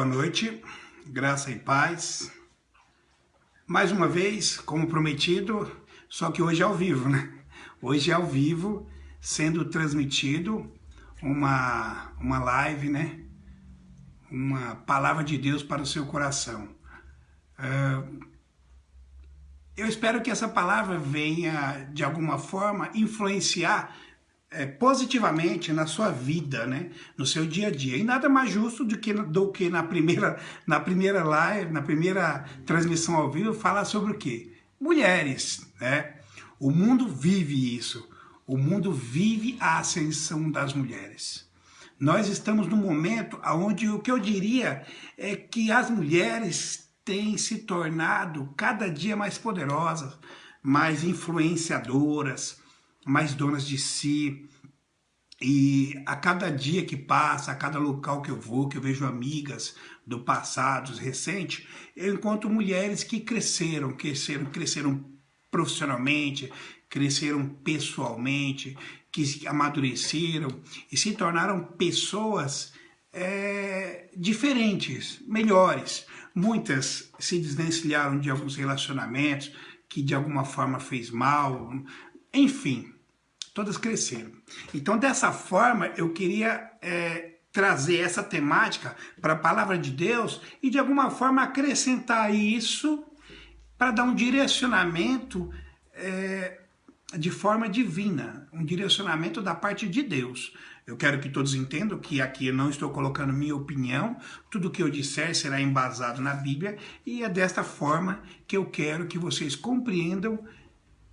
Boa noite, graça e paz. Mais uma vez, como prometido, só que hoje é ao vivo, né? Hoje é ao vivo, sendo transmitido uma live, né? Uma palavra de Deus para o seu coração. Eu espero que essa palavra venha, de alguma forma, influenciar positivamente na sua vida, né? No seu dia a dia. E nada mais justo do que na primeira live, na primeira transmissão ao vivo, falar sobre o quê? Mulheres, né? O mundo vive isso. O mundo vive a ascensão das mulheres. Nós estamos num momento onde o que eu diria é que as mulheres têm se tornado cada dia mais poderosas, mais influenciadoras, mais donas de si. E a cada dia que passa, a cada local que eu vou, que eu vejo amigas do passado, recente, eu encontro mulheres que cresceram profissionalmente, cresceram pessoalmente, que amadureceram e se tornaram pessoas diferentes, melhores. Muitas se desvencilharam de alguns relacionamentos que de alguma forma fez mal, enfim, todas cresceram. Então, dessa forma, eu queria trazer essa temática para a palavra de Deus e de alguma forma acrescentar isso para dar um direcionamento de forma divina, um direcionamento da parte de Deus. Eu quero que todos entendam que aqui eu não estou colocando minha opinião, tudo que eu disser será embasado na Bíblia e é desta forma que eu quero que vocês compreendam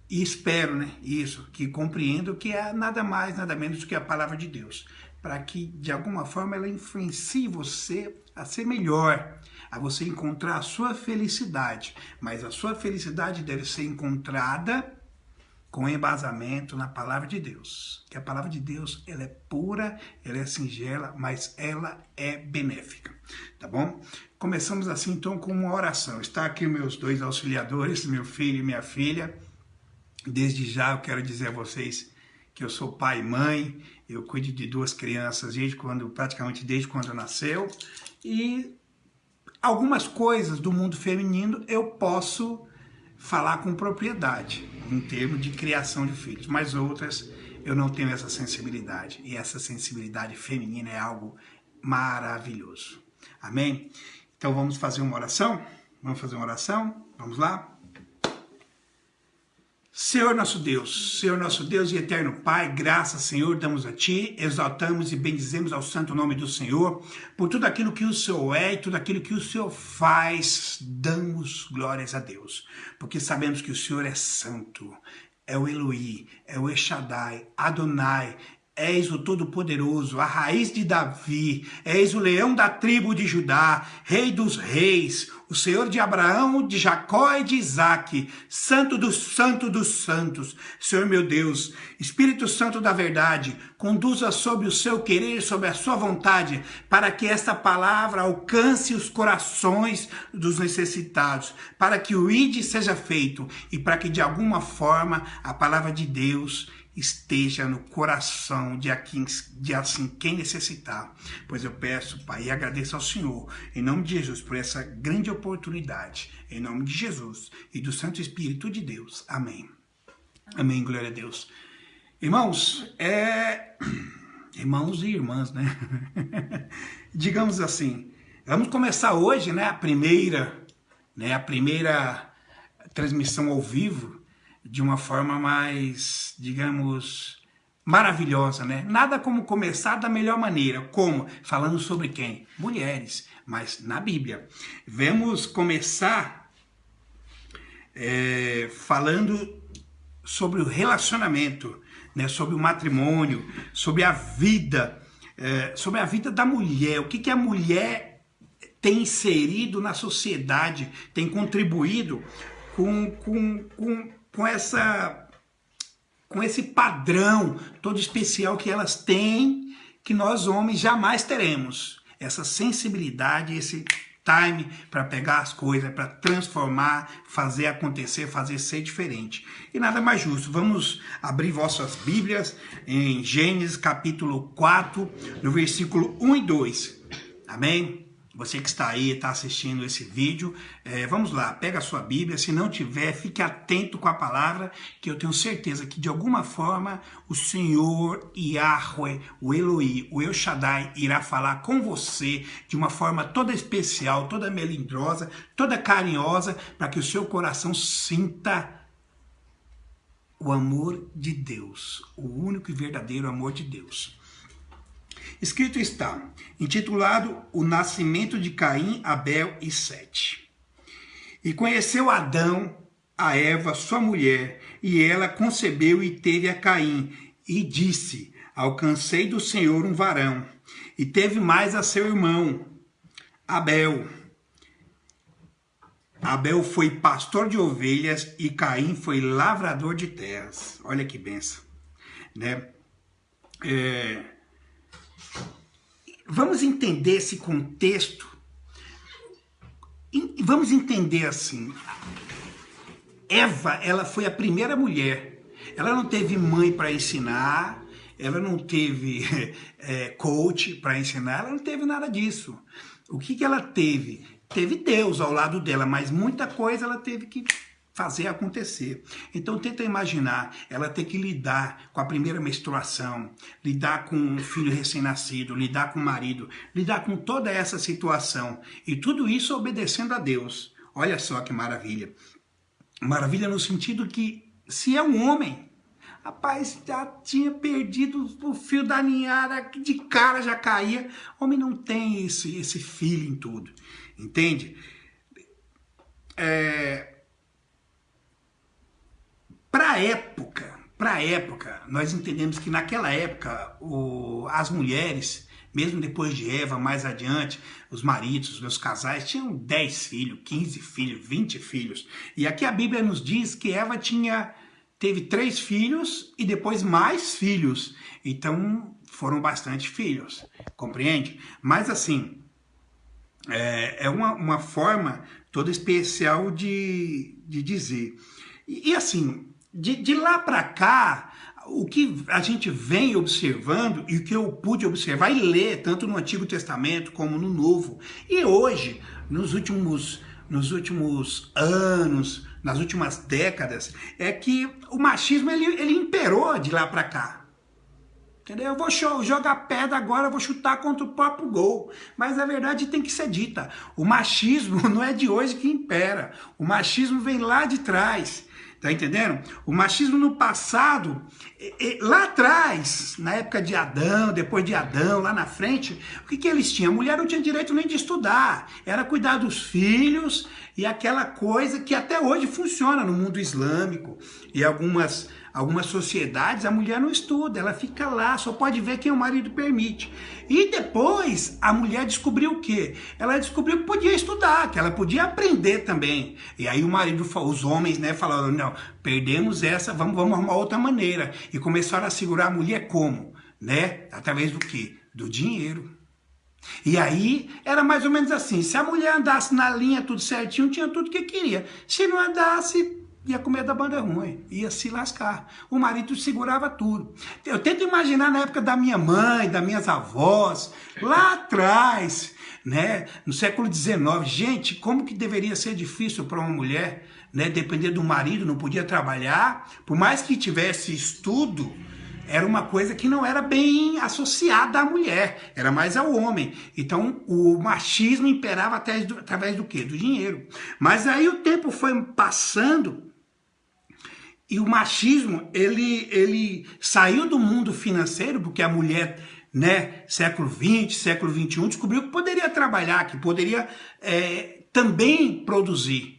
e espero, né, isso, que compreendam que é nada mais, nada menos do que a palavra de Deus, para que de alguma forma ela influencie você a ser melhor, a você encontrar a sua felicidade, mas a sua felicidade deve ser encontrada com embasamento na palavra de Deus, que a palavra de Deus, ela é pura, ela é singela, mas ela é benéfica, tá bom? Começamos assim então com uma oração. Está aqui meus dois auxiliadores, meu filho e minha filha. Desde já eu quero dizer a vocês que eu sou pai e mãe, eu cuido de duas crianças praticamente desde quando nasceu, e algumas coisas do mundo feminino eu posso falar com propriedade, em termos de criação de filhos, mas outras eu não tenho essa sensibilidade, e essa sensibilidade feminina é algo maravilhoso. Amém? Então vamos fazer uma oração? Vamos fazer uma oração? Vamos lá? Senhor nosso Deus e eterno Pai, graças, Senhor, damos a Ti, exaltamos e bendizemos ao santo nome do Senhor, por tudo aquilo que o Senhor é e tudo aquilo que o Senhor faz, damos glórias a Deus, porque sabemos que o Senhor é santo, é o Eloí, é o Exadai, Adonai, és o Todo-Poderoso, a raiz de Davi, és o leão da tribo de Judá, Rei dos reis, o Senhor de Abraão, de Jacó e de Isaque, Santo dos santos. Senhor meu Deus, Espírito Santo da verdade, conduza sobre o seu querer, sobre a sua vontade, para que esta palavra alcance os corações dos necessitados, para que o ID seja feito e para que de alguma forma a palavra de Deus esteja no coração de assim quem necessitar. Pois eu peço, Pai, e agradeço ao Senhor, em nome de Jesus, por essa grande oportunidade, em nome de Jesus e do Santo Espírito de Deus. Amém. Amém, glória a Deus. Irmãos, irmãos e irmãs, né? Digamos assim, vamos começar hoje, né, a primeira transmissão ao vivo, de uma forma mais, digamos, maravilhosa, né? Nada como começar da melhor maneira. Como? Falando sobre quem? Mulheres, mas na Bíblia. Vamos começar falando sobre o relacionamento, né? Sobre o matrimônio, sobre a vida da mulher. O que a mulher tem inserido na sociedade, tem contribuído com esse padrão todo especial que elas têm, que nós homens jamais teremos. Essa sensibilidade, esse time para pegar as coisas, para transformar, fazer acontecer, fazer ser diferente. E nada mais justo. Vamos abrir vossas Bíblias em Gênesis capítulo 4, no versículo 1 e 2. Amém? Você que está aí, está assistindo esse vídeo, vamos lá, pega a sua Bíblia, se não tiver, fique atento com a palavra, que eu tenho certeza que de alguma forma o Senhor Yahweh, o Elohim, o El Shaddai irá falar com você de uma forma toda especial, toda melindrosa, toda carinhosa, para que o seu coração sinta o amor de Deus, o único e verdadeiro amor de Deus. Escrito está, intitulado O Nascimento de Caim, Abel e Sete. E conheceu Adão a Eva, sua mulher, e ela concebeu e teve a Caim, e disse, alcancei do Senhor um varão, e teve mais a seu irmão, Abel. Abel foi pastor de ovelhas e Caim foi lavrador de terras. Olha que benção, né? Vamos entender esse contexto. Vamos entender assim. Eva, ela foi a primeira mulher. Ela não teve mãe para ensinar, ela não teve coach para ensinar, ela não teve nada disso. O que ela teve? Teve Deus ao lado dela, mas muita coisa ela teve que fazer acontecer. Então tenta imaginar, ela ter que lidar com a primeira menstruação, lidar com um filho recém-nascido, lidar com o marido, lidar com toda essa situação. E tudo isso obedecendo a Deus. Olha só que maravilha. Maravilha no sentido que, se é um homem, rapaz, já tinha perdido o fio da ninhada, de cara já caía. Homem não tem esse feeling tudo, entende? Para a época, nós entendemos que naquela época as mulheres, mesmo depois de Eva, mais adiante, os maridos, os meus casais, tinham 10 filhos, 15 filhos, 20 filhos. E aqui a Bíblia nos diz que Eva teve 3 filhos e depois mais filhos. Então foram bastante filhos, compreende? Mas assim, é uma forma toda especial de dizer. E assim, de lá para cá, o que a gente vem observando e o que eu pude observar e ler, tanto no Antigo Testamento como no Novo, e hoje, nos últimos anos, nas últimas décadas, é que o machismo ele imperou de lá para cá. Entendeu? Eu vou jogar pedra agora, eu vou chutar contra o próprio gol. Mas a verdade tem que ser dita. O machismo não é de hoje que impera. O machismo vem lá de trás. Tá entendendo? O machismo no passado, lá atrás, na época de Adão, depois de Adão, lá na frente, o que eles tinham? A mulher não tinha direito nem de estudar, era cuidar dos filhos e aquela coisa que até hoje funciona no mundo islâmico e algumas sociedades, a mulher não estuda, ela fica lá, só pode ver quem o marido permite. E depois a mulher descobriu o quê? Ela descobriu que podia estudar, que ela podia aprender também. E aí o marido, os homens, né, falaram, não, perdemos essa, vamos arrumar outra maneira. E começaram a segurar a mulher como? Né? Através do quê? Do dinheiro. E aí era mais ou menos assim, se a mulher andasse na linha tudo certinho, tinha tudo que queria. Se não andasse, ia comer da banda ruim, ia se lascar. O marido segurava tudo. Eu tento imaginar na época da minha mãe, das minhas avós, lá atrás, né, no século XIX. Gente, como que deveria ser difícil para uma mulher, né, depender do marido, não podia trabalhar, por mais que tivesse estudo, era uma coisa que não era bem associada à mulher, era mais ao homem. Então o machismo imperava através do quê? Do dinheiro. Mas aí o tempo foi passando e o machismo ele saiu do mundo financeiro, porque a mulher, né, século XX, século XXI, descobriu que poderia trabalhar, que poderia também produzir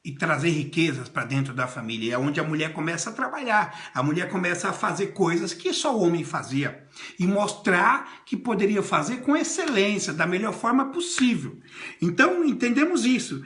e trazer riquezas para dentro da família. É onde a mulher começa a trabalhar. A mulher começa a fazer coisas que só o homem fazia. E mostrar que poderia fazer com excelência, da melhor forma possível. Então, entendemos isso.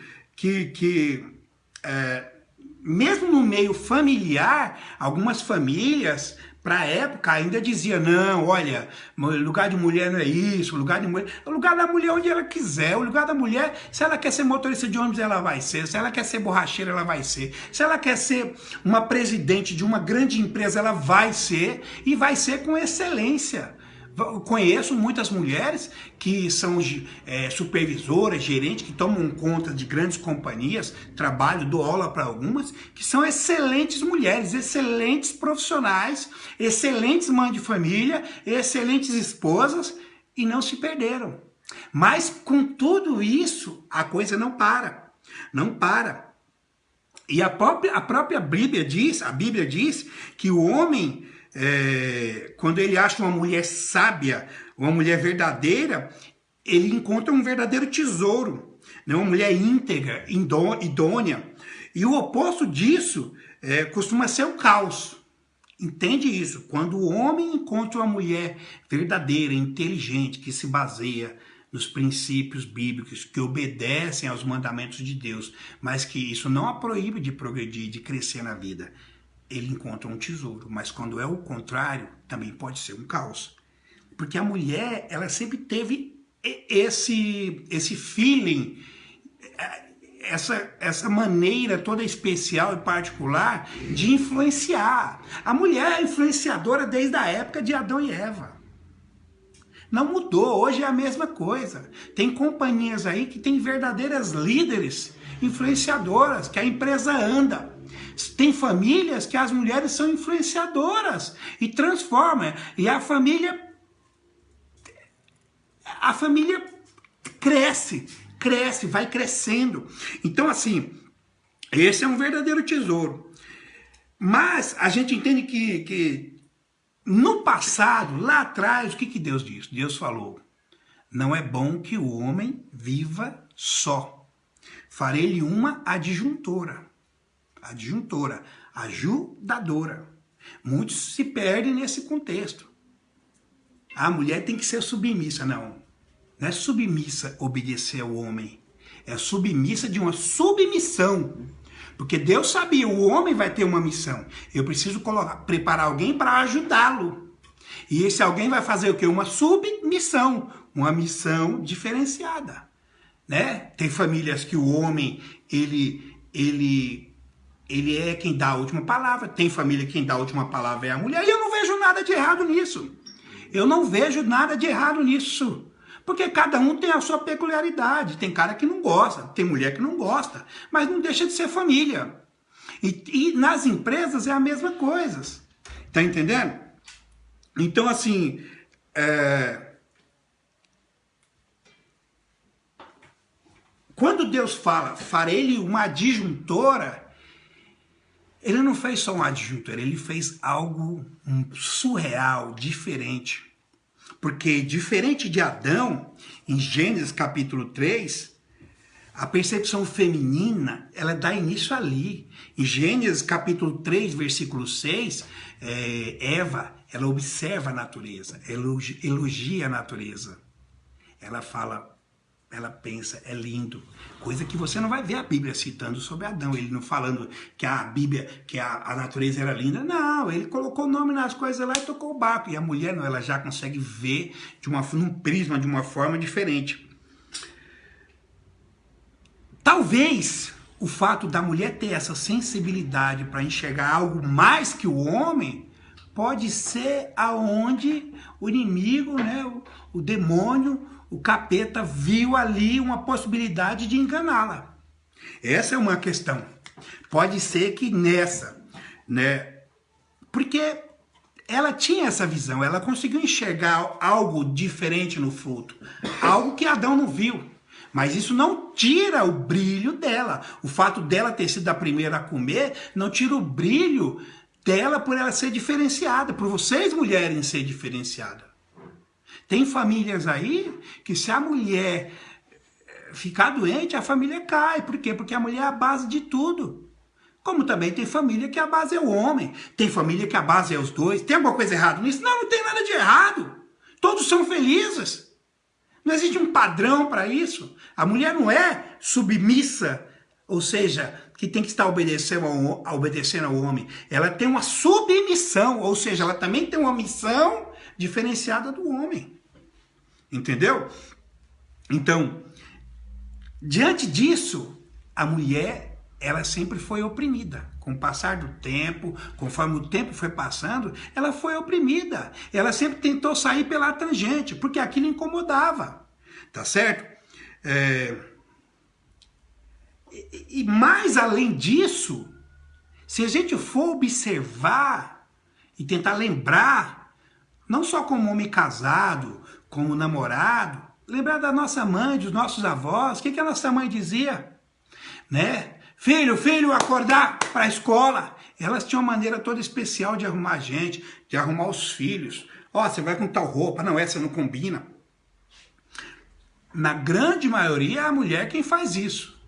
Mesmo no meio familiar, algumas famílias, para a época, ainda dizia, não, olha, lugar de mulher não é isso, o lugar da mulher é onde ela quiser, o lugar da mulher, se ela quer ser motorista de ônibus, ela vai ser, se ela quer ser borracheira, ela vai ser, se ela quer ser uma presidente de uma grande empresa, ela vai ser, e vai ser com excelência. Eu conheço muitas mulheres que são supervisoras, gerentes, que tomam conta de grandes companhias, trabalho, dou aula para algumas, que são excelentes mulheres, excelentes profissionais, excelentes mães de família, excelentes esposas e não se perderam. Mas com tudo isso, a coisa não para, não para. E a própria Bíblia diz que o homem, quando ele acha uma mulher sábia, uma mulher verdadeira, ele encontra um verdadeiro tesouro, né? Uma mulher íntegra, idônea. E o oposto disso costuma ser o caos. Entende isso? Quando o homem encontra uma mulher verdadeira, inteligente, que se baseia nos princípios bíblicos, que obedecem aos mandamentos de Deus, mas que isso não a proíbe de progredir, de crescer na vida, ele encontra um tesouro. Mas quando é o contrário, também pode ser um caos. Porque a mulher, ela sempre teve esse feeling, essa maneira toda especial e particular de influenciar. A mulher é influenciadora desde a época de Adão e Eva. Não mudou, hoje é a mesma coisa. Tem companhias aí que tem verdadeiras líderes, influenciadoras, que a empresa anda. Tem famílias que as mulheres são influenciadoras e transformam. E a família cresce, vai crescendo. Então, assim, esse é um verdadeiro tesouro. Mas a gente entende que no passado, lá atrás, o que Deus disse? Deus falou: não é bom que o homem viva só. Farei-lhe uma adjuntora, ajudadora. Muitos se perdem nesse contexto. A mulher tem que ser submissa. Não é submissa obedecer ao homem. É submissa de uma submissão. Porque Deus sabia, o homem vai ter uma missão. Eu preciso preparar alguém para ajudá-lo. E esse alguém vai fazer o quê? Uma submissão, uma missão diferenciada, né? Tem famílias que o homem, ele é quem dá a última palavra. Tem família que quem dá a última palavra é a mulher. E eu não vejo nada de errado nisso. Porque cada um tem a sua peculiaridade. Tem cara que não gosta, tem mulher que não gosta, mas não deixa de ser família. E nas empresas é a mesma coisa. Tá entendendo? Então, assim, quando Deus fala, farei-lhe uma adjuntora, ele não fez só uma adjuntora, ele fez algo surreal, diferente. Porque, diferente de Adão, em Gênesis capítulo 3, a percepção feminina, ela dá início ali. Em Gênesis capítulo 3, versículo 6, Eva, ela observa a natureza, elogia a natureza. Ela fala, ela pensa, é lindo. Coisa que você não vai ver a Bíblia citando sobre Adão. Ele não falando que a Bíblia, que a natureza era linda. Não, ele colocou o nome nas coisas lá e tocou o barco. E a mulher não, ela já consegue ver num prisma, de uma forma diferente. Talvez o fato da mulher ter essa sensibilidade para enxergar algo mais que o homem, pode ser aonde o inimigo, né, o demônio, o capeta viu ali uma possibilidade de enganá-la. Essa é uma questão. Pode ser que nessa, né? Porque ela tinha essa visão, ela conseguiu enxergar algo diferente no fruto, algo que Adão não viu. Mas isso não tira o brilho dela. O fato dela ter sido a primeira a comer não tira o brilho dela por ela ser diferenciada, por vocês mulheres ser diferenciada. Tem famílias aí que se a mulher ficar doente, a família cai. Por quê? Porque a mulher é a base de tudo. Como também tem família que a base é o homem. Tem família que a base é os dois. Tem alguma coisa errada nisso? Não, não tem nada de errado. Todos são felizes. Não existe um padrão para isso. A mulher não é submissa, ou seja, que tem que estar obedecendo ao homem. Ela tem uma submissão, ou seja, ela também tem uma missão diferenciada do homem. Entendeu? Então, diante disso, a mulher, ela sempre foi oprimida. Com o passar do tempo, conforme o tempo foi passando, ela foi oprimida. Ela sempre tentou sair pela tangente, porque aquilo incomodava. Tá certo? E mais além disso, se a gente for observar e tentar lembrar, não só como homem casado, como namorado, lembrar da nossa mãe, dos nossos avós, o que a nossa mãe dizia? Né? Filho, acordar para a escola. Elas tinham uma maneira toda especial de arrumar a gente, de arrumar os filhos. Ó, você vai com tal roupa, não, essa não combina. Na grande maioria é a mulher quem faz isso.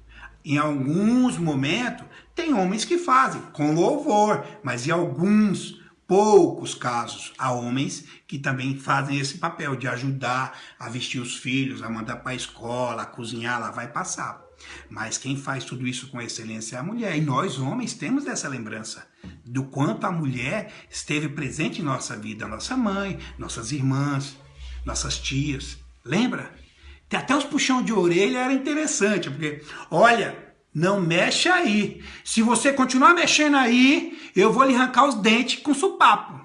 Em alguns momentos, tem homens que fazem, com louvor, mas em alguns, poucos casos, há homens que também fazem esse papel de ajudar a vestir os filhos, a mandar para a escola, a cozinhar, lavar e passar. Mas quem faz tudo isso com excelência é a mulher. E nós, homens, temos essa lembrança do quanto a mulher esteve presente em nossa vida. Nossa mãe, nossas irmãs, nossas tias. Lembra? Tem até os puxão de orelha, era interessante, porque, olha, não mexe aí. Se você continuar mexendo aí, eu vou lhe arrancar os dentes com supapo.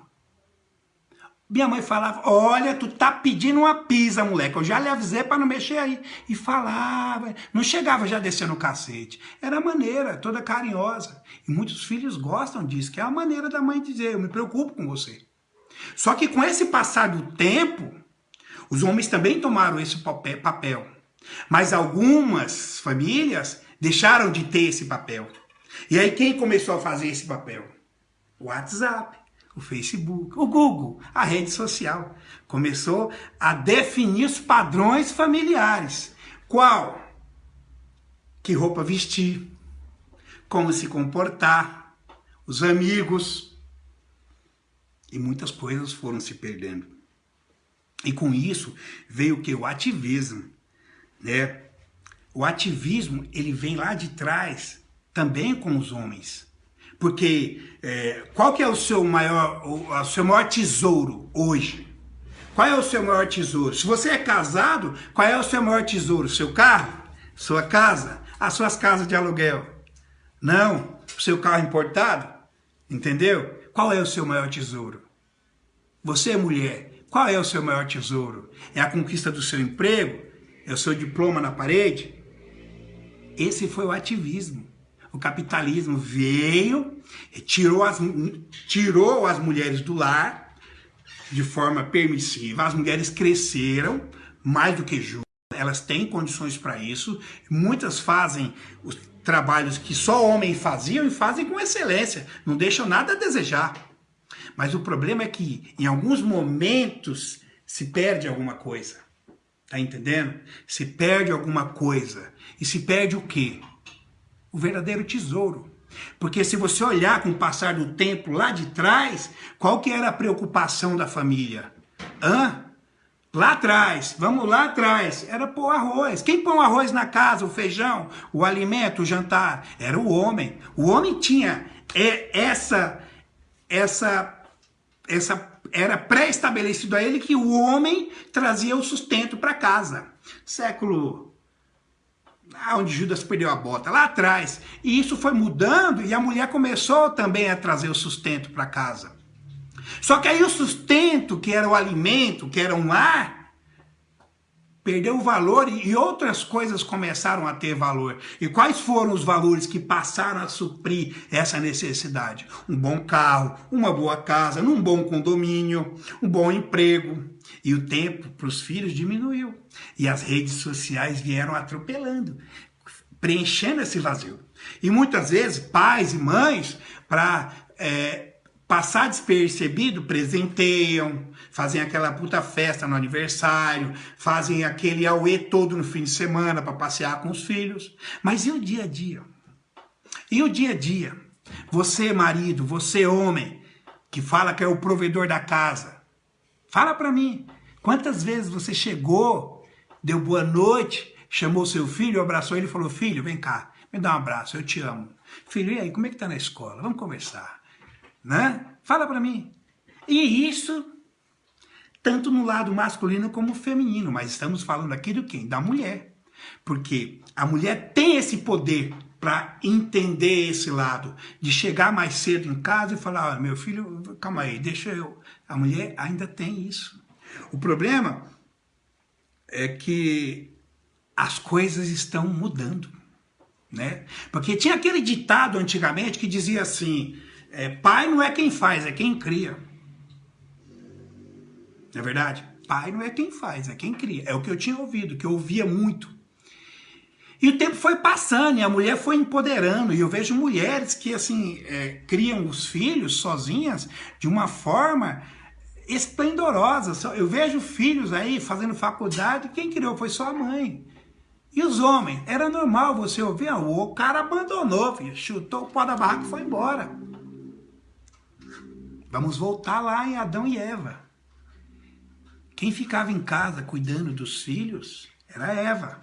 Minha mãe falava, olha, tu tá pedindo uma pizza, moleque. Eu já lhe avisei para não mexer aí. E falava, não chegava já descendo o cacete. Era maneira, toda carinhosa. E muitos filhos gostam disso, que é a maneira da mãe dizer, eu me preocupo com você. Só que com esse passar do tempo, os homens também tomaram esse papel. Mas algumas famílias deixaram de ter esse papel. E aí quem começou a fazer esse papel? O WhatsApp, o Facebook, o Google, a rede social. Começou a definir os padrões familiares. Qual? Que roupa vestir, como se comportar, os amigos. E muitas coisas foram se perdendo. E com isso veio o que? O ativismo. Né? O ativismo, ele vem lá de trás, também com os homens. Porque qual que é o seu maior tesouro hoje? Qual é o seu maior tesouro? Se você é casado, qual é o seu maior tesouro? Seu carro? Sua casa? As suas casas de aluguel? Não? O seu carro importado? Entendeu? Qual é o seu maior tesouro? Você, mulher, qual é o seu maior tesouro? É a conquista do seu emprego? É o seu diploma na parede? Esse foi o ativismo. O capitalismo veio, tirou as mulheres do lar de forma permissiva. As mulheres cresceram mais do que justas. Elas têm condições para isso. Muitas fazem os trabalhos que só homens faziam e fazem com excelência. Não deixam nada a desejar. Mas o problema é que em alguns momentos se perde alguma coisa. Tá entendendo? Se perde alguma coisa. E se perde o quê? O verdadeiro tesouro. Porque se você olhar com o passar do tempo lá de trás, qual que era a preocupação da família? Lá atrás, vamos lá atrás, era pôr arroz. Quem põe o arroz na casa, o feijão, o alimento, o jantar? Era o homem. O homem tinha era pré-estabelecido a ele que o homem trazia o sustento para casa. Século onde Judas perdeu a bota, lá atrás. E isso foi mudando e a mulher começou também a trazer o sustento para casa. Só que aí o sustento, que era o alimento, que era um lar, perdeu o valor e outras coisas começaram a ter valor. E quais foram os valores que passaram a suprir essa necessidade? Um bom carro, uma boa casa, num bom condomínio, um bom emprego. E o tempo para os filhos diminuiu. E as redes sociais vieram atropelando, preenchendo esse vazio. E muitas vezes pais e mães, para passar despercebido, presenteiam, fazem aquela puta festa no aniversário, fazem aquele auê todo no fim de semana para passear com os filhos. Mas e o dia a dia? E o dia a dia? Você, marido, você, homem, que fala que é o provedor da casa, fala para mim, quantas vezes você chegou, deu boa noite, chamou seu filho, abraçou ele e falou, filho, vem cá, me dá um abraço, eu te amo. Filho, e aí, como é que tá na escola? Vamos conversar. Né? Fala para mim. E isso, tanto no lado masculino como feminino, mas estamos falando aqui do quem? Da mulher. Porque a mulher tem esse poder para entender esse lado, de chegar mais cedo em casa e falar, meu filho, calma aí, deixa eu... A mulher ainda tem isso. O problema é que as coisas estão mudando, né? Porque tinha aquele ditado antigamente que dizia assim, pai não é quem faz, é quem cria. Não é verdade? Pai não é quem faz, é quem cria. É o que eu tinha ouvido, que eu ouvia muito. E o tempo foi passando e a mulher foi empoderando. E eu vejo mulheres que assim criam os filhos sozinhas de uma forma esplendorosa. Eu vejo filhos aí fazendo faculdade, quem criou foi só a mãe. E os homens? Era normal você ouvir, o cara abandonou, filho, chutou o pó da barraca e foi embora. Vamos voltar lá em Adão e Eva. Quem ficava em casa cuidando dos filhos era Eva.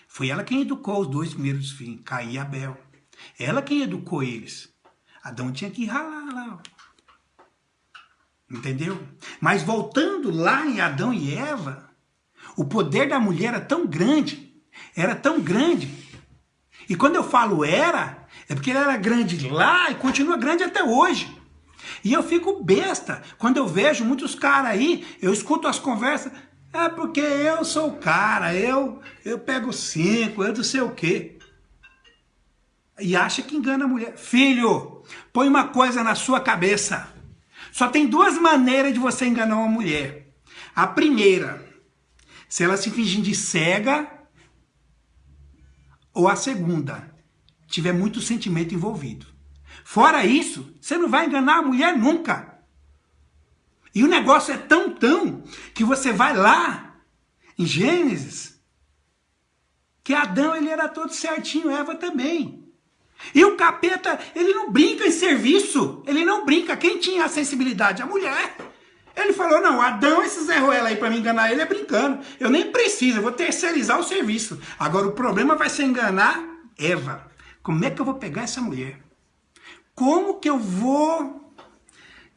Foi ela quem educou os 2 primeiros filhos, Caim e Abel. Ela quem educou eles. Adão tinha que ralar lá. Entendeu? Mas voltando lá em Adão e Eva, o poder da mulher era tão grande. E quando eu falo era, é porque ela era grande lá e continua grande até hoje. E eu fico besta quando eu vejo muitos caras aí, eu escuto as conversas, porque eu sou o cara, eu pego 5, eu não sei o quê. E acha que engana a mulher. Filho, põe uma coisa na sua cabeça. Só tem 2 maneiras de você enganar uma mulher. A primeira, se ela se fingir de cega, ou a segunda, tiver muito sentimento envolvido. Fora isso, você não vai enganar a mulher nunca. E o negócio é tão que você vai lá em Gênesis, que Adão ele era todo certinho, Eva também. E o capeta, ele não brinca em serviço, ele não brinca. Quem tinha a sensibilidade? A mulher. Ele falou, não, Adão, esse Zé Ruela aí pra me enganar ele é brincando. Eu nem preciso, eu vou terceirizar o serviço. Agora o problema vai ser enganar Eva. Como é que eu vou pegar essa mulher? Como que eu vou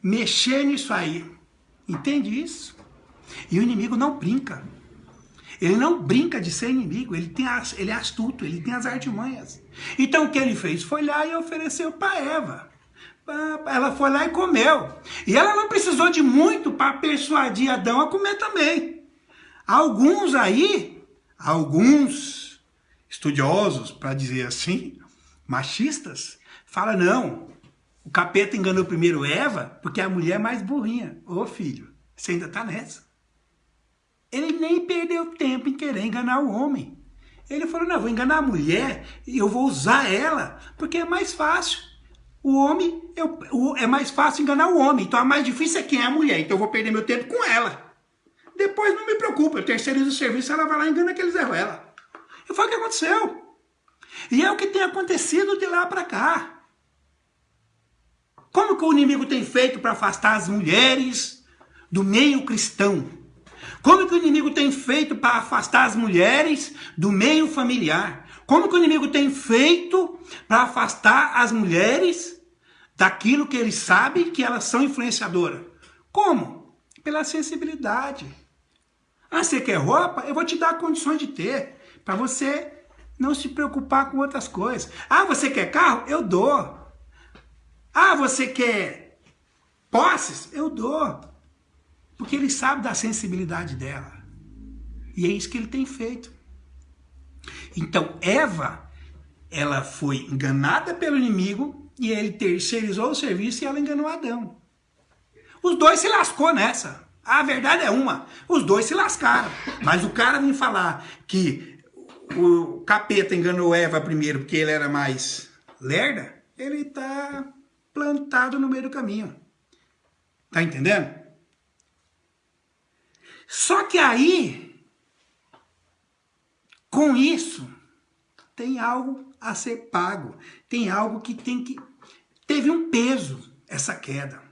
mexer nisso aí? Entende isso? E o inimigo não brinca. Ele não brinca de ser inimigo, ele é astuto, ele tem as artimanhas. Então o que ele fez? Foi lá e ofereceu para Eva. Ela foi lá e comeu. E ela não precisou de muito para persuadir Adão a comer também. Alguns estudiosos, para dizer assim, machistas, falam, não, o capeta enganou primeiro Eva porque a mulher é mais burrinha. Ô filho, você ainda está nessa. Ele nem perdeu tempo em querer enganar o homem. Ele falou, não, eu vou enganar a mulher e eu vou usar ela porque é mais fácil. O homem, é mais fácil enganar o homem, então a mais difícil é quem é a mulher, então eu vou perder meu tempo com ela. Depois não me preocupa, eu terceirizo o serviço, ela vai lá e engana aquele Zé Ruela. E foi o que aconteceu. E é o que tem acontecido de lá para cá. Como que o inimigo tem feito para afastar as mulheres do meio cristão? Como que o inimigo tem feito para afastar as mulheres do meio familiar? Como que o inimigo tem feito para afastar as mulheres daquilo que ele sabe que elas são influenciadoras? Como? Pela sensibilidade. Ah, você quer roupa? Eu vou te dar condições de ter, para você não se preocupar com outras coisas. Ah, você quer carro? Eu dou. Ah, você quer posses? Eu dou. Porque ele sabe da sensibilidade dela. E é isso que ele tem feito. Então, Eva, ela foi enganada pelo inimigo e ele terceirizou o serviço e ela enganou Adão. Os dois se lascou nessa. A verdade é uma. Os dois se lascaram. Mas o cara vem falar que o capeta enganou Eva primeiro porque ele era mais lerda, ele está plantado no meio do caminho. Tá entendendo? Só que aí, com isso, tem algo a ser pago. Tem algo que teve um peso, essa queda.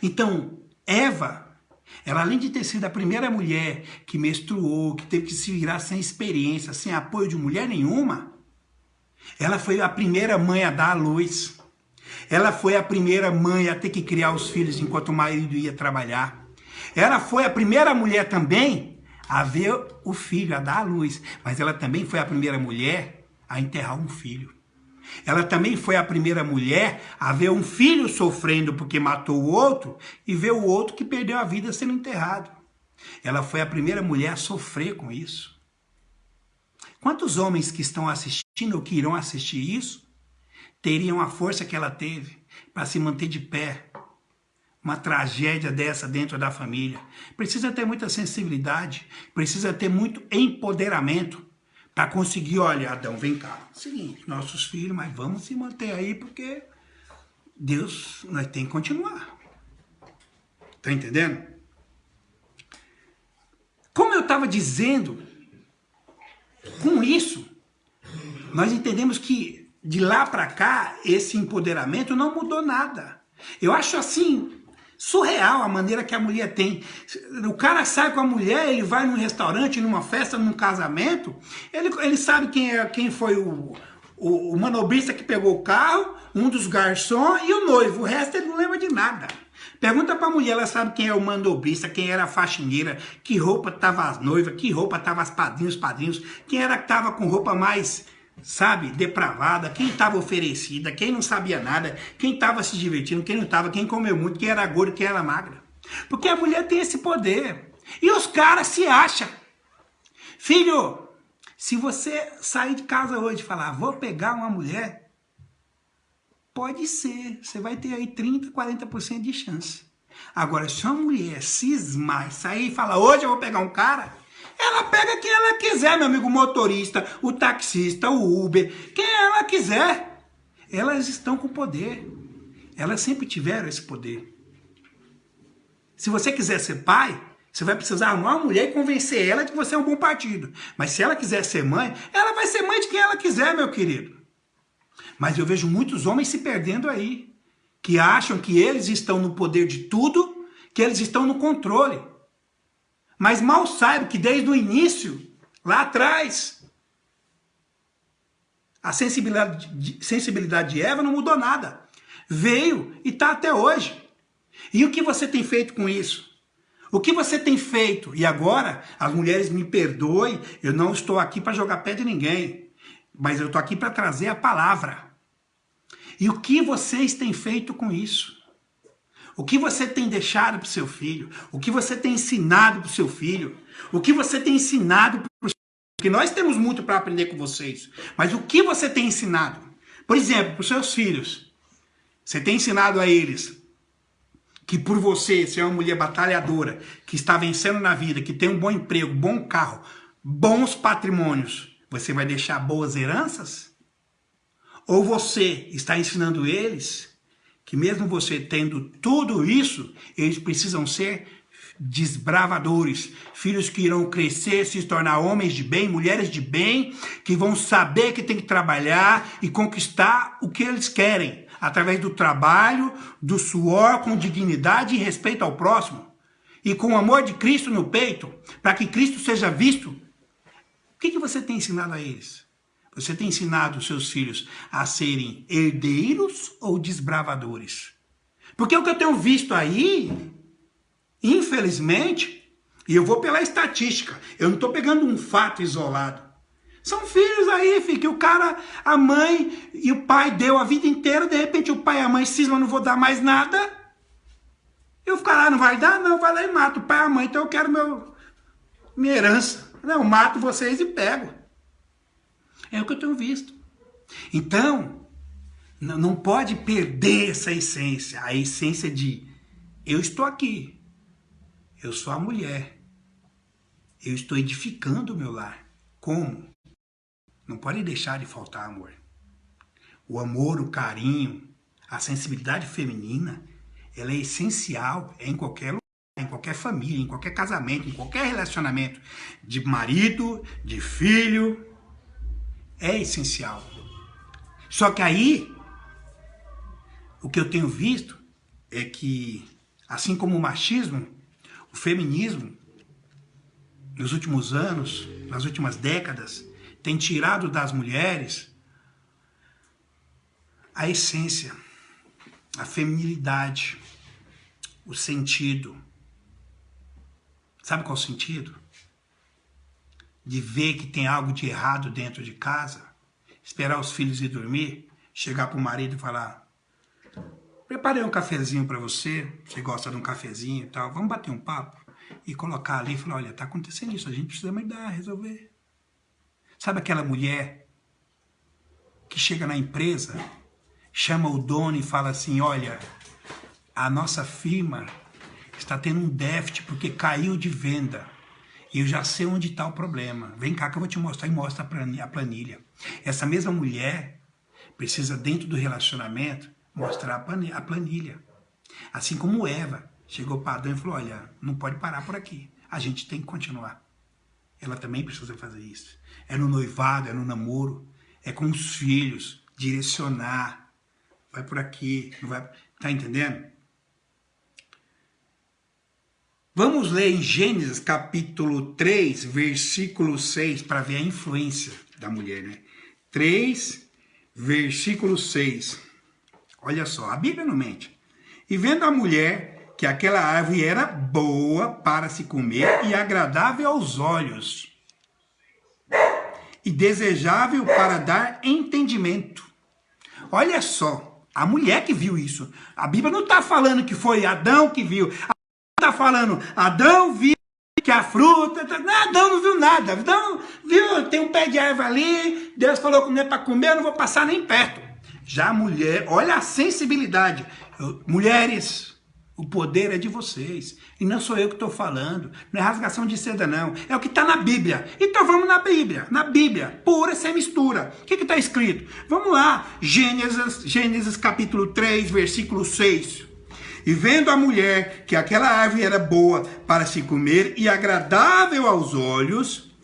Então, Eva, ela além de ter sido a primeira mulher que menstruou, que teve que se virar sem experiência, sem apoio de mulher nenhuma, ela foi a primeira mãe a dar à luz. Ela foi a primeira mãe a ter que criar os filhos enquanto o marido ia trabalhar. Ela foi a primeira mulher também a ver o filho, a dar à luz. Mas ela também foi a primeira mulher a enterrar um filho. Ela também foi a primeira mulher a ver um filho sofrendo porque matou o outro e ver o outro que perdeu a vida sendo enterrado. Ela foi a primeira mulher a sofrer com isso. Quantos homens que estão assistindo ou que irão assistir isso teriam a força que ela teve para se manter de pé? Uma tragédia dessa dentro da família. Precisa ter muita sensibilidade, precisa ter muito empoderamento para conseguir, olha, Adão, vem cá. Seguinte, nossos filhos, mas vamos se manter aí porque Deus, nós tem que continuar. Tá entendendo? Como eu estava dizendo, com isso, nós entendemos que de lá para cá, esse empoderamento não mudou nada. Eu acho assim, surreal a maneira que a mulher tem. O cara sai com a mulher, ele vai num restaurante, numa festa, num casamento, ele sabe quem foi o manobrista que pegou o carro, um dos garçons e o noivo. O resto ele não lembra de nada. Pergunta pra mulher, ela sabe quem é o manobrista, quem era a faxineira, que roupa tava as noivas, que roupa tava as padrinhos, quem era que tava com roupa mais, sabe, depravada, quem estava oferecida, quem não sabia nada, quem estava se divertindo, quem não estava, quem comeu muito, quem era gordo, quem era magra. Porque a mulher tem esse poder. E os caras se acham. Filho, se você sair de casa hoje e falar, vou pegar uma mulher, pode ser, você vai ter aí 30%, 40% de chance. Agora, se uma mulher cismar e sair e falar, hoje eu vou pegar um cara, ela pega quem ela quiser, meu amigo, o motorista, o taxista, o Uber, quem ela quiser. Elas estão com poder. Elas sempre tiveram esse poder. Se você quiser ser pai, você vai precisar arrumar uma mulher e convencer ela de que você é um bom partido. Mas se ela quiser ser mãe, ela vai ser mãe de quem ela quiser, meu querido. Mas eu vejo muitos homens se perdendo aí, que acham que eles estão no poder de tudo, que eles estão no controle. Mas mal sabem que desde o início, lá atrás, a sensibilidade de Eva não mudou nada. Veio e está até hoje. E o que você tem feito com isso? O que você tem feito? E agora, as mulheres me perdoem, eu não estou aqui para jogar pé de ninguém, mas eu estou aqui para trazer a palavra. E o que vocês têm feito com isso? O que você tem deixado para o seu filho? O que você tem ensinado para o seu filho? O que você tem ensinado para os seus filhos? Porque nós temos muito para aprender com vocês. Mas o que você tem ensinado? Por exemplo, para os seus filhos. Você tem ensinado a eles que por você ser uma mulher batalhadora, que está vencendo na vida, que tem um bom emprego, bom carro, bons patrimônios, você vai deixar boas heranças? Ou você está ensinando eles que mesmo você tendo tudo isso, eles precisam ser desbravadores, filhos que irão crescer, se tornar homens de bem, mulheres de bem, que vão saber que tem que trabalhar e conquistar o que eles querem, através do trabalho, do suor, com dignidade e respeito ao próximo, e com o amor de Cristo no peito, para que Cristo seja visto. O que você tem ensinado a eles? Você tem ensinado os seus filhos a serem herdeiros ou desbravadores? Porque o que eu tenho visto aí, infelizmente, e eu vou pela estatística, eu não estou pegando um fato isolado. São filhos aí, filho, que o cara, a mãe e o pai deu a vida inteira, de repente o pai e a mãe cismam, não vou dar mais nada. Eu ficar lá, não vai dar? Não, vai lá e mata o pai e a mãe, então eu quero minha herança. Não, eu mato vocês e pego. É o que eu tenho visto. Então, não pode perder essa essência. A essência de eu estou aqui. Eu sou a mulher. Eu estou edificando o meu lar. Como? Não pode deixar de faltar amor. O amor, o carinho, a sensibilidade feminina, ela é essencial em qualquer lugar, em qualquer família, em qualquer casamento, em qualquer relacionamento de marido, de filho. É essencial. Só que aí, o que eu tenho visto é que, assim como o machismo, o feminismo, nos últimos anos, nas últimas décadas, tem tirado das mulheres a essência, a feminilidade, o sentido. Sabe qual é o sentido? de ver que tem algo de errado dentro de casa, esperar os filhos ir dormir, chegar para o marido e falar: preparei um cafezinho para você, você gosta de um cafezinho e tal, vamos bater um papo? E colocar ali e falar: olha, tá acontecendo isso, a gente precisa mudar, resolver. Sabe aquela mulher que chega na empresa, chama o dono e fala assim: olha, a nossa firma está tendo um déficit porque caiu de venda. E eu já sei onde está o problema. Vem cá que eu vou te mostrar, e mostra a planilha. Essa mesma mulher precisa, dentro do relacionamento, mostrar a planilha. Assim como Eva chegou para Adão e falou: olha, não pode parar por aqui. A gente tem que continuar. Ela também precisa fazer isso. É no noivado, é no namoro, é com os filhos, direcionar. Vai por aqui, não vai... Tá entendendo? Vamos ler em Gênesis capítulo 3, versículo 6, para ver a influência da mulher, né? 3, versículo 6. Olha só, a Bíblia não mente. E vendo a mulher que aquela árvore era boa para se comer e agradável aos olhos, e desejável para dar entendimento. Olha só, a mulher que viu isso. A Bíblia não está falando que foi Adão que viu. Está falando, Adão viu que a fruta... Adão não viu nada. Adão viu, tem um pé de árvore ali, Deus falou que não é para comer, eu não vou passar nem perto. Já a mulher, olha a sensibilidade. Mulheres, o poder é de vocês. E não sou eu que estou falando. Não é rasgação de seda, não. É o que está na Bíblia. Então vamos na Bíblia. Na Bíblia, pura, sem mistura. O que está escrito? Vamos lá. Gênesis capítulo 3, versículo 6. E vendo a mulher que aquela árvore era boa para se comer e agradável aos olhos,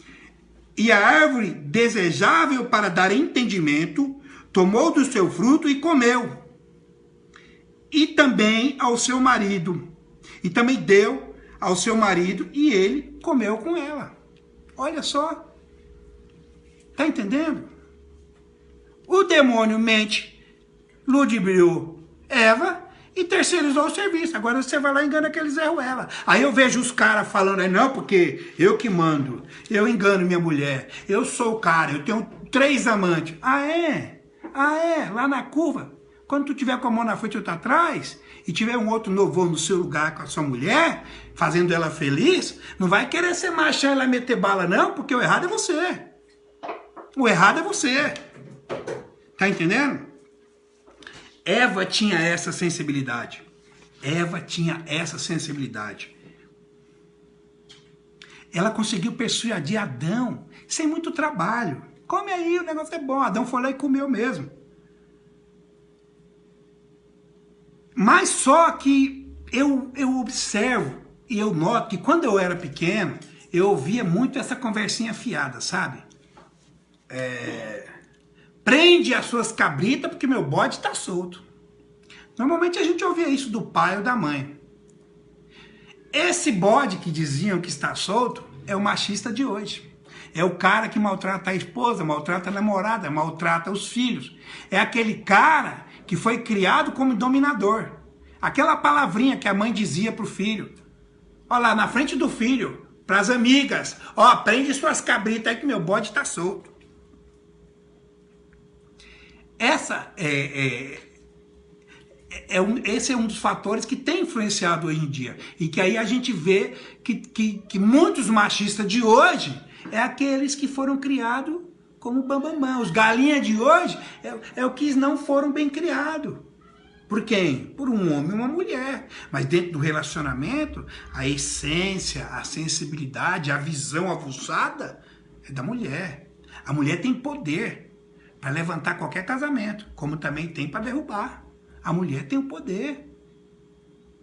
e a árvore desejável para dar entendimento, tomou do seu fruto e comeu. E também ao seu marido. E também deu ao seu marido e ele comeu com ela. Olha só. Tá entendendo? O demônio mente, ludibriou Eva e terceirizou o serviço. Agora você vai lá e engana aquele Zé Ruela. Aí eu vejo os caras falando aí: não, porque eu que mando, eu engano minha mulher, eu sou o cara, eu tenho 3 amantes. Ah, é? Ah, é? Lá na curva, quando tu tiver com a mão na frente e outra atrás, e tiver um outro novão no seu lugar com a sua mulher, fazendo ela feliz, não vai querer ser machão e lá meter bala, não, porque o errado é você. O errado é você. Tá entendendo? Eva tinha essa sensibilidade. Eva tinha essa sensibilidade. Ela conseguiu persuadir Adão sem muito trabalho. Come aí, o negócio é bom. Adão foi lá e comeu mesmo. Mas só que eu observo e eu noto que quando eu era pequeno, eu ouvia muito essa conversinha fiada, sabe? Prende as suas cabritas porque meu bode está solto. Normalmente a gente ouvia isso do pai ou da mãe. Esse bode que diziam que está solto é o machista de hoje. É o cara que maltrata a esposa, maltrata a namorada, maltrata os filhos. É aquele cara que foi criado como dominador. Aquela palavrinha que a mãe dizia para o filho. Olha lá, na frente do filho, para as amigas. Ó, prende suas cabritas aí que meu bode está solto. Esse é um dos fatores que tem influenciado hoje em dia. E que aí a gente vê que muitos machistas de hoje é aqueles que foram criados como bambambam. Os galinhas de hoje é o que não foram bem criados. Por quem? Por um homem e uma mulher. Mas dentro do relacionamento, a essência, a sensibilidade, a visão aguçada é da mulher. A mulher tem poder para levantar qualquer casamento, como também tem para derrubar. A mulher tem o poder.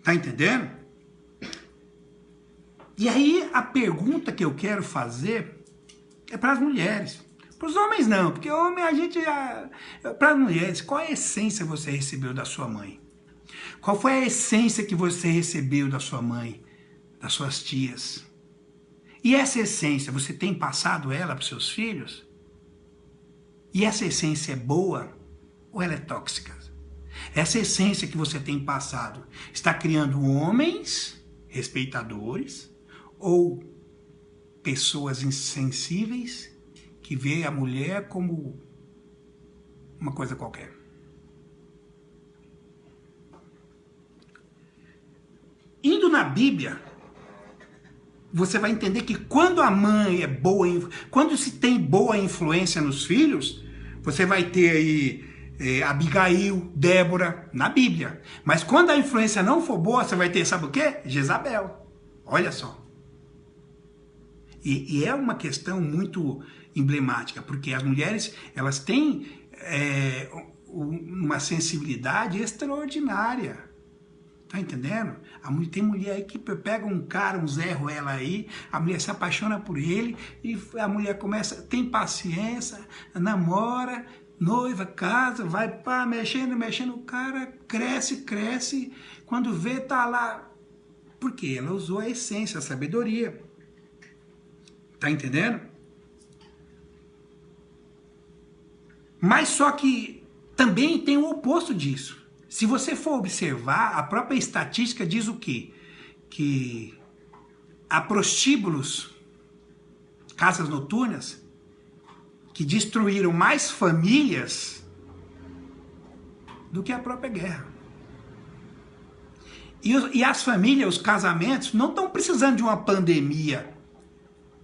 Tá entendendo? E aí a pergunta que eu quero fazer é para as mulheres. Para os homens não, porque homem a gente já... Para as mulheres, qual a essência você recebeu da sua mãe? Qual foi a essência que você recebeu da sua mãe, das suas tias? E essa essência, você tem passado ela para os seus filhos? E essa essência é boa ou ela é tóxica? Essa essência que você tem passado está criando homens respeitadores ou pessoas insensíveis que vê a mulher como uma coisa qualquer. Indo na Bíblia, você vai entender que quando a mãe é boa, quando se tem boa influência nos filhos, você vai ter aí Abigail, Débora, na Bíblia. Mas quando a influência não for boa, você vai ter, sabe o quê? Jezabel. Olha só. E é uma questão muito emblemática, porque as mulheres, elas têm uma sensibilidade extraordinária. Tá entendendo? Tem mulher aí que pega um cara, um Zé Ruela aí, a mulher se apaixona por ele, e a mulher começa, tem paciência, namora, noiva, casa, vai pá, mexendo, o cara cresce, quando vê, tá lá. Por quê? Ela usou a essência, a sabedoria. Tá entendendo? Mas só que também tem o oposto disso. Se você for observar, a própria estatística diz o quê? Que há prostíbulos, casas noturnas, que destruíram mais famílias do que a própria guerra. E as famílias, os casamentos, não estão precisando de uma pandemia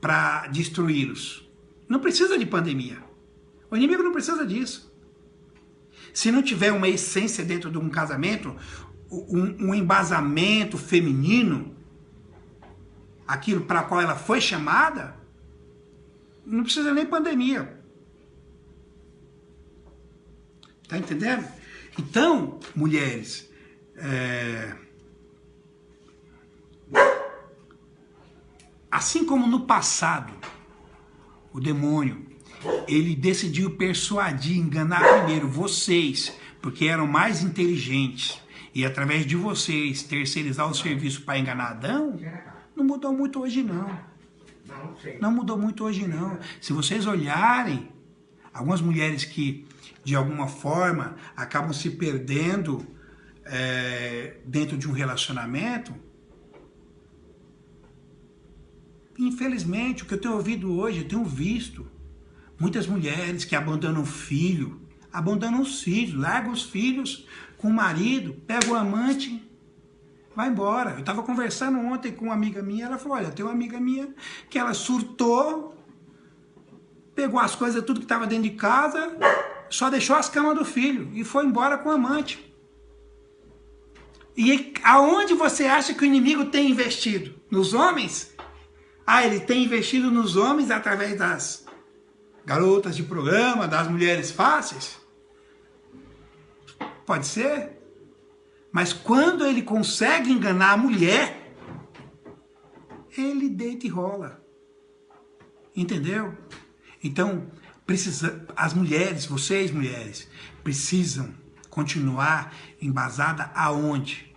para destruí-los. Não precisa de pandemia. O inimigo não precisa disso. Se não tiver uma essência dentro de um casamento, um embasamento feminino, aquilo para qual ela foi chamada, não precisa nem pandemia. Tá entendendo? Então, mulheres, assim como no passado, o demônio, ele decidiu persuadir, enganar primeiro vocês, porque eram mais inteligentes, e através de vocês terceirizar o serviço para enganar Adão, não mudou muito hoje não. Não mudou muito hoje não. Se vocês olharem, algumas mulheres que de alguma forma acabam se perdendo dentro de um relacionamento, infelizmente, o que eu tenho ouvido hoje, eu tenho visto muitas mulheres que abandonam o filho, abandonam os filhos, largam os filhos com o marido, pegam o amante, vai embora. Eu estava conversando ontem com uma amiga minha, ela falou, olha, tem uma amiga minha que ela surtou, pegou as coisas, tudo que estava dentro de casa, só deixou as camas do filho e foi embora com o amante. E aonde você acha que o inimigo tem investido? Nos homens? Ah, ele tem investido nos homens através das garotas de programa, das mulheres fáceis? Pode ser. Mas quando ele consegue enganar a mulher, ele deita e rola. Entendeu? Então, as mulheres, vocês mulheres, precisam continuar embasada aonde?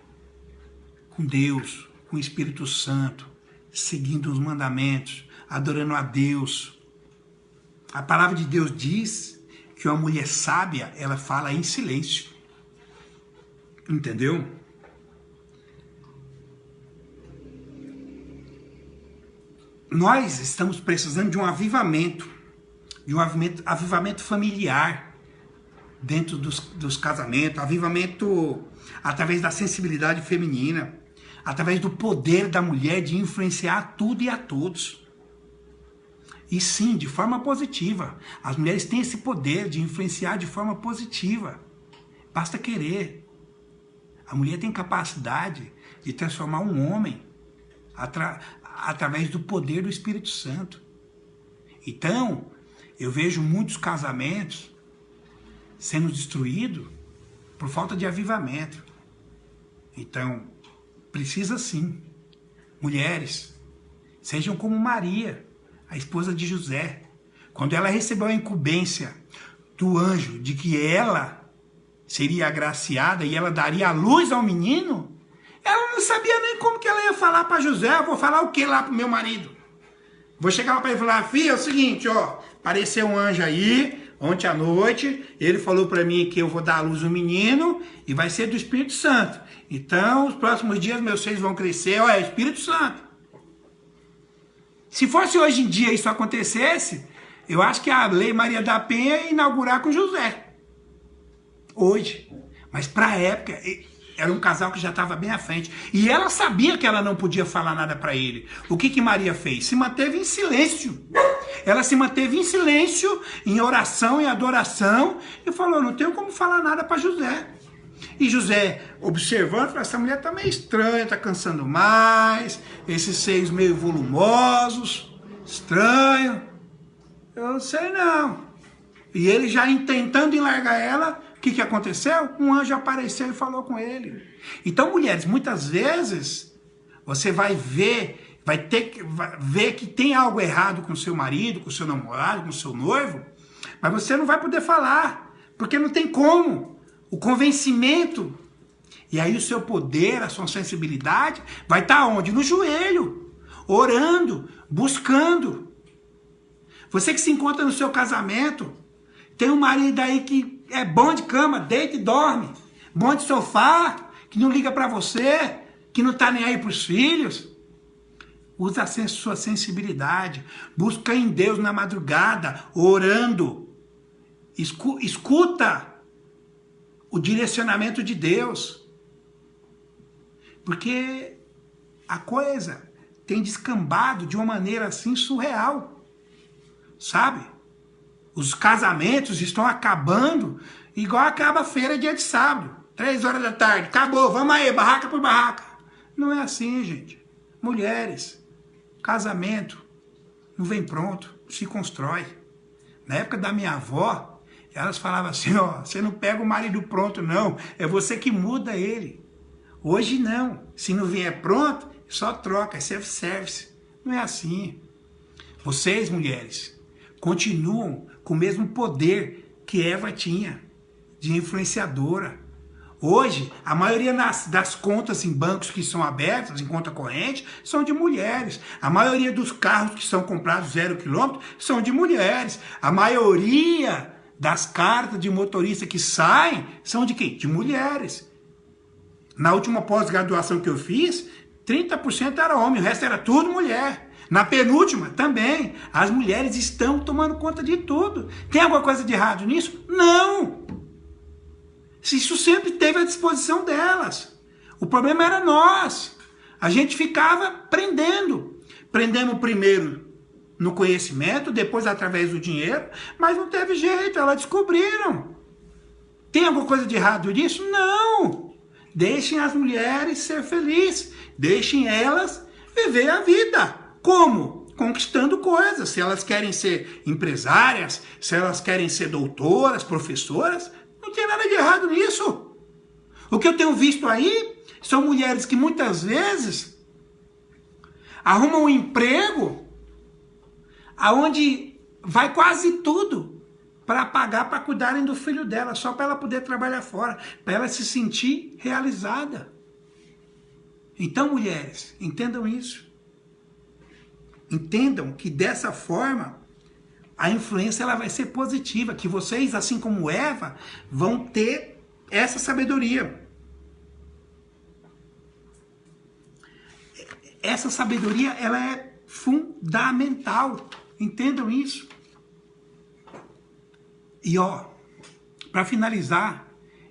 Com Deus, com o Espírito Santo, seguindo os mandamentos, adorando a Deus. A palavra de Deus diz que uma mulher sábia, ela fala em silêncio. Entendeu? Nós estamos precisando de um avivamento familiar dentro dos casamentos, avivamento através da sensibilidade feminina, através do poder da mulher de influenciar tudo e a todos. E sim, de forma positiva. As mulheres têm esse poder de influenciar de forma positiva. Basta querer. A mulher tem capacidade de transformar um homem através do poder do Espírito Santo. Então, eu vejo muitos casamentos sendo destruídos por falta de avivamento. Então, precisa sim. Mulheres, sejam como Maria, a esposa de José. Quando ela recebeu a incumbência do anjo de que ela seria agraciada e ela daria a luz ao menino, ela não sabia nem como que ela ia falar para José. Eu vou falar o que lá pro meu marido? Vou chegar lá para ele e falar, filha, é o seguinte, ó, apareceu um anjo aí, ontem à noite, ele falou para mim que eu vou dar a luz ao menino e vai ser do Espírito Santo. Então, os próximos dias meus seios vão crescer, ó, é Espírito Santo. Se fosse hoje em dia isso acontecesse, eu acho que a Lei Maria da Penha ia inaugurar com José. Hoje. Mas para a época, era um casal que já estava bem à frente. E ela sabia que ela não podia falar nada para ele. O que Maria fez? Se manteve em silêncio. Ela se manteve em silêncio, em oração, em adoração, e falou, não tenho como falar nada para José. E José, observando, falou, essa mulher está meio estranha, está cansando mais, esses seios meio volumosos, estranho. Eu não sei não. E ele já tentando enlargar ela, o que aconteceu? Um anjo apareceu e falou com ele. Então, mulheres, muitas vezes, você vai ver, vai ver que tem algo errado com o seu marido, com o seu namorado, com o seu noivo, mas você não vai poder falar, porque não tem como. O convencimento, e aí o seu poder, a sua sensibilidade, vai estar onde? No joelho, orando, buscando. Você que se encontra no seu casamento, tem um marido aí que é bom de cama, deita e dorme, bom de sofá, que não liga para você, que não está nem aí para os filhos. Usa a sua sensibilidade, busca em Deus na madrugada, orando, escuta o direcionamento de Deus, porque a coisa tem descambado de uma maneira assim surreal, sabe? Os casamentos estão acabando igual acaba a feira dia de sábado, 3 horas da tarde, acabou, vamos aí, barraca por barraca. Não é assim, gente. Mulheres, casamento não vem pronto, se constrói. Na época da minha avó, elas falavam assim, ó, você não pega o marido pronto não, é você que muda ele. Hoje não, se não vier pronto, só troca, é self-service. Não é assim. Vocês, mulheres, continuam com o mesmo poder que Eva tinha, de influenciadora. Hoje, a maioria das contas em bancos que são abertas, em conta corrente, são de mulheres. A maioria dos carros que são comprados 0 km são de mulheres. A maioria das cartas de motorista que saem são de quem? De mulheres. Na última pós-graduação que eu fiz, 30% era homem, o resto era tudo mulher. Na penúltima, também, as mulheres estão tomando conta de tudo. Tem alguma coisa de errado nisso? Não! Isso sempre teve à disposição delas. O problema era nós. A gente ficava prendendo. Prendemos primeiro no conhecimento, depois através do dinheiro, mas não teve jeito, elas descobriram. Tem alguma coisa de errado nisso? Não! Deixem as mulheres ser felizes. Deixem elas viver a vida. Como? Conquistando coisas. Se elas querem ser empresárias, se elas querem ser doutoras, professoras, não tem nada de errado nisso. O que eu tenho visto aí são mulheres que muitas vezes arrumam um emprego aonde vai quase tudo para pagar para cuidarem do filho dela, só para ela poder trabalhar fora, para ela se sentir realizada. Então, mulheres, entendam isso. Entendam que dessa forma a influência ela vai ser positiva, que vocês, assim como Eva, vão ter essa sabedoria. Essa sabedoria ela é fundamental. Entendam isso. E ó, para finalizar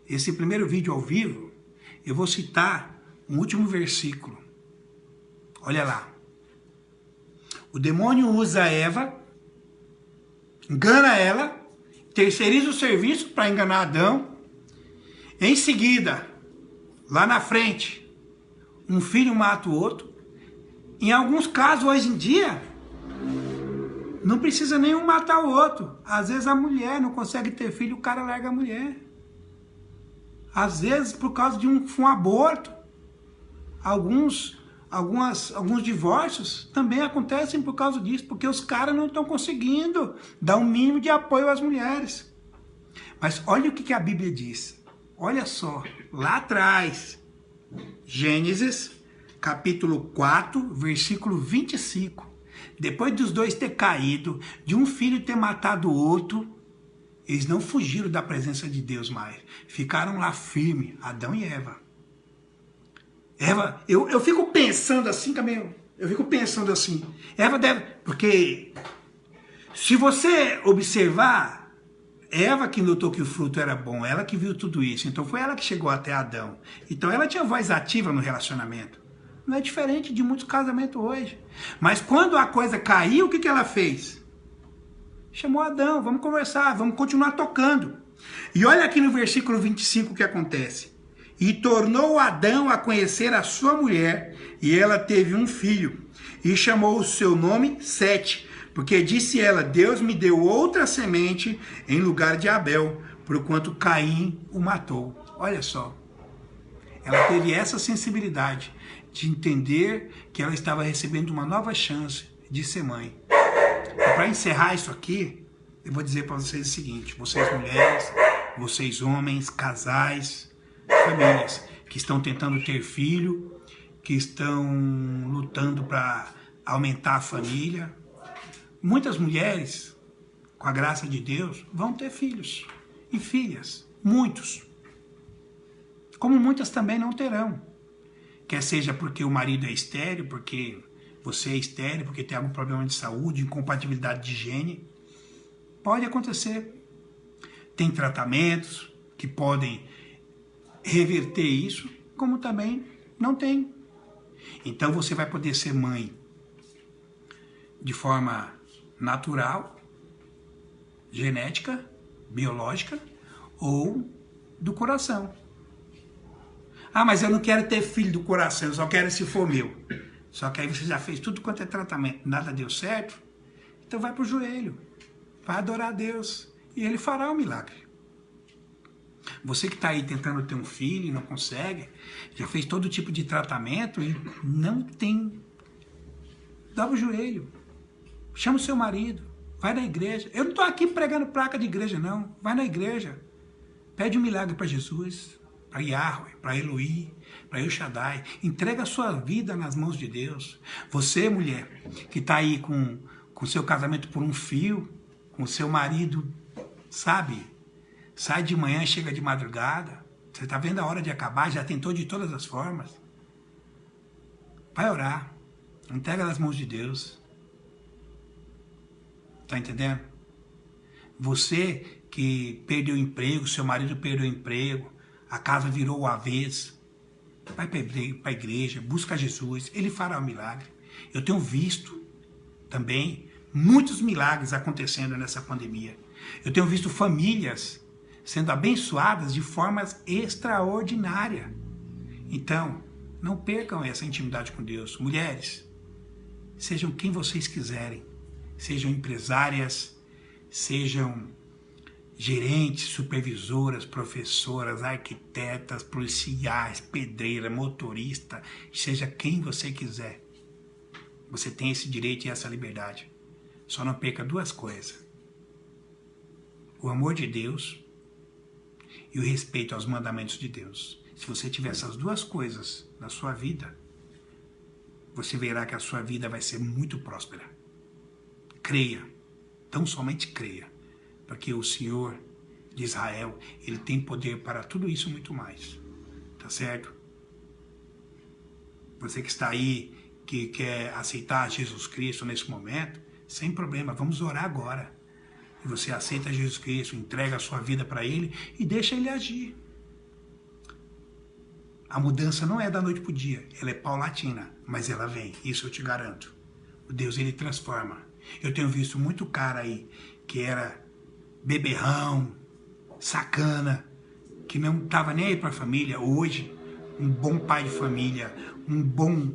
esse primeiro vídeo ao vivo, eu vou citar um último versículo. Olha lá. O demônio usa Eva, engana ela, terceiriza o serviço para enganar Adão. Em seguida, lá na frente, um filho mata o outro. Em alguns casos, hoje em dia, não precisa nenhum matar o outro. Às vezes a mulher não consegue ter filho, o cara larga a mulher. Às vezes, por causa de um aborto. Alguns divórcios também acontecem por causa disso, porque os caras não estão conseguindo dar um mínimo de apoio às mulheres. Mas olha o que a Bíblia diz. Olha só, lá atrás, Gênesis, capítulo 4, versículo 25. Depois dos dois ter caído, de um filho ter matado o outro, eles não fugiram da presença de Deus mais. Ficaram lá firmes, Adão e Eva. Eva, eu fico pensando assim, Eu fico pensando assim, Eva deve... Porque se você observar, Eva que notou que o fruto era bom, ela que viu tudo isso, então foi ela que chegou até Adão. Então ela tinha voz ativa no relacionamento. Não é diferente de muitos casamentos hoje. Mas quando a coisa caiu, o que ela fez? Chamou Adão, vamos conversar, vamos continuar tocando. E olha aqui no versículo 25 o que acontece. E tornou Adão a conhecer a sua mulher, e ela teve um filho, e chamou o seu nome Sete, porque disse ela, Deus me deu outra semente em lugar de Abel, porquanto Caim o matou. Olha só, ela teve essa sensibilidade de entender que ela estava recebendo uma nova chance de ser mãe. E para encerrar isso aqui, eu vou dizer para vocês o seguinte, vocês mulheres, vocês homens, casais, famílias que estão tentando ter filho, que estão lutando para aumentar a família. Muitas mulheres, com a graça de Deus, vão ter filhos e filhas, muitos. Como muitas também não terão. Quer seja porque o marido é estéril, porque você é estéril, porque tem algum problema de saúde, incompatibilidade de gene. Pode acontecer. Tem tratamentos que podem reverter isso, como também não tem. Então você vai poder ser mãe de forma natural, genética, biológica ou do coração. Ah, mas eu não quero ter filho do coração, eu só quero se for meu. Só que aí você já fez tudo quanto é tratamento, nada deu certo, então vai pro joelho, vai adorar a Deus e Ele fará o milagre. Você que está aí tentando ter um filho e não consegue, já fez todo tipo de tratamento e não tem, dobra o joelho, chama o seu marido, vai na igreja. Eu não estou aqui pregando placa de igreja não, vai na igreja, pede um milagre para Jesus, para Yahweh, para Eloí, para El Shaddai, entrega a sua vida nas mãos de Deus. Você, mulher, que está aí com seu casamento por um fio, com seu marido, sabe, sai de manhã, chega de madrugada, você está vendo a hora de acabar, já tentou de todas as formas. Vai orar, entrega nas mãos de Deus. Está entendendo? Você que perdeu o emprego, seu marido perdeu o emprego, a casa virou o avesso, vai para a igreja, busca Jesus, Ele fará o milagre. Eu tenho visto também muitos milagres acontecendo nessa pandemia. Eu tenho visto famílias sendo abençoadas de formas extraordinárias. Então, não percam essa intimidade com Deus. Mulheres, sejam quem vocês quiserem. Sejam empresárias, sejam gerentes, supervisoras, professoras, arquitetas, policiais, pedreira, motorista, seja quem você quiser. Você tem esse direito e essa liberdade. Só não perca duas coisas. O amor de Deus e o respeito aos mandamentos de Deus. Se você tiver essas duas coisas na sua vida, você verá que a sua vida vai ser muito próspera. Creia, tão somente creia, porque o Senhor de Israel, Ele tem poder para tudo isso e muito mais. Tá certo? Você que está aí, que quer aceitar Jesus Cristo nesse momento, sem problema, vamos orar agora. E você aceita Jesus Cristo, entrega a sua vida para Ele e deixa Ele agir. A mudança não é da noite para o dia, ela é paulatina, mas ela vem, isso eu te garanto. O Deus, Ele transforma. Eu tenho visto muito cara aí que era beberrão, sacana, que não estava nem aí para a família. Hoje, um bom pai de família, um bom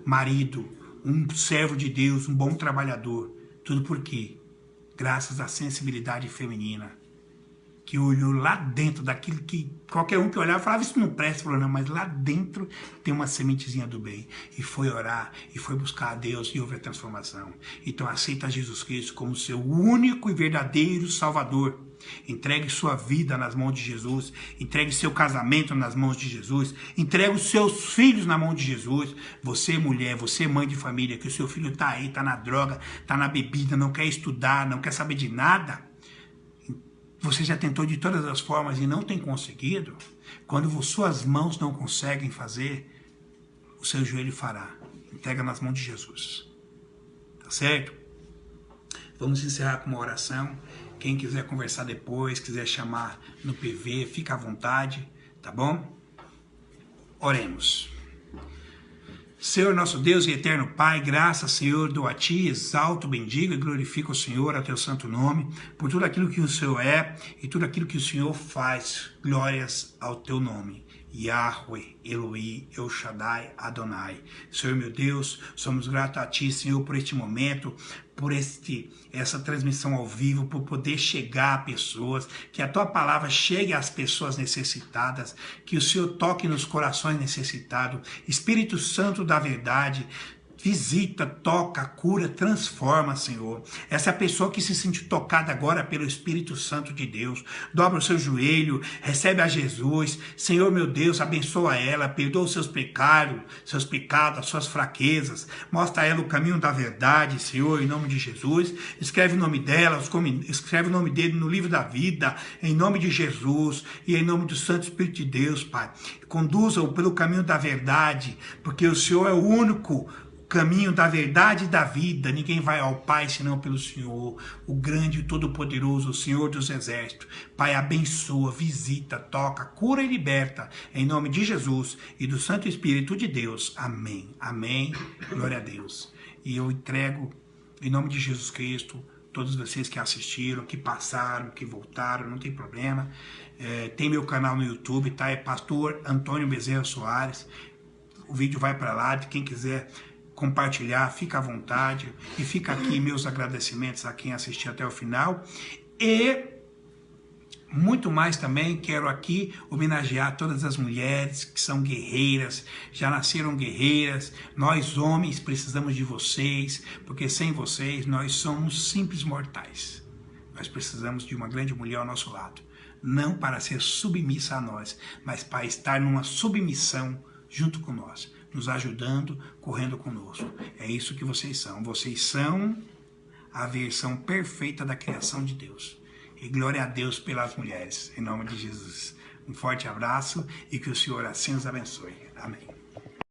marido, um servo de Deus, um bom trabalhador. Tudo por quê? Graças à sensibilidade feminina, que olhou lá dentro daquilo que qualquer um que olhava falava, isso não presta, falou, não, mas lá dentro tem uma sementezinha do bem. E foi orar, e foi buscar a Deus e houve a transformação. Então aceita Jesus Cristo como seu único e verdadeiro Salvador. Entregue sua vida nas mãos de Jesus, entregue seu casamento nas mãos de Jesus, entregue os seus filhos na mão de Jesus. Você mulher, você mãe de família, que o seu filho está aí, está na droga, está na bebida, não quer estudar, não quer saber de nada. Você já tentou de todas as formas e não tem conseguido? Quando suas mãos não conseguem fazer, o seu joelho fará. Entrega nas mãos de Jesus. Tá certo? Vamos encerrar com uma oração. Quem quiser conversar depois, quiser chamar no PV, fica à vontade, tá bom? Oremos. Senhor, nosso Deus e eterno Pai, graças, Senhor, dou a Ti, exalto, bendigo e glorifico o Senhor, a Teu santo nome, por tudo aquilo que o Senhor é e tudo aquilo que o Senhor faz. Glórias ao Teu nome. Yahweh, Elohim, El Shaddai, Adonai. Senhor, meu Deus, somos gratos a Ti, Senhor, por este momento, por essa transmissão ao vivo, por poder chegar a pessoas, que a Tua palavra chegue às pessoas necessitadas, que o Senhor toque nos corações necessitados. Espírito Santo da verdade, visita, toca, cura, transforma, Senhor. Essa pessoa que se sentiu tocada agora pelo Espírito Santo de Deus, dobra o seu joelho, recebe a Jesus. Senhor, meu Deus, abençoa ela, perdoa os seus pecados, as suas fraquezas. Mostra a ela o caminho da verdade, Senhor, em nome de Jesus. Escreve o nome dela, escreve o nome dele no livro da vida, em nome de Jesus e em nome do Santo Espírito de Deus, Pai. Conduza-o pelo caminho da verdade, porque o Senhor é o único caminho da verdade e da vida. Ninguém vai ao Pai senão pelo Senhor, o grande e todo-poderoso, o Senhor dos exércitos. Pai, abençoa, visita, toca, cura e liberta, em nome de Jesus e do Santo Espírito de Deus. Amém. Amém. Glória a Deus. E eu entrego, em nome de Jesus Cristo, todos vocês que assistiram, que passaram, que voltaram, não tem problema. Tem meu canal no YouTube, tá? É Pastor Antônio Bezerra Soares. O vídeo vai para lá, de quem quiser compartilhar, fica à vontade. E fica aqui meus agradecimentos a quem assistiu até o final. E muito mais também, quero aqui homenagear todas as mulheres que são guerreiras, já nasceram guerreiras. Nós homens precisamos de vocês, porque sem vocês nós somos simples mortais. Nós precisamos de uma grande mulher ao nosso lado, não para ser submissa a nós, mas para estar numa submissão junto com nós, nos ajudando, correndo conosco. É isso que vocês são. Vocês são a versão perfeita da criação de Deus. E glória a Deus pelas mulheres, em nome de Jesus. Um forte abraço e que o Senhor assim os abençoe. Amém.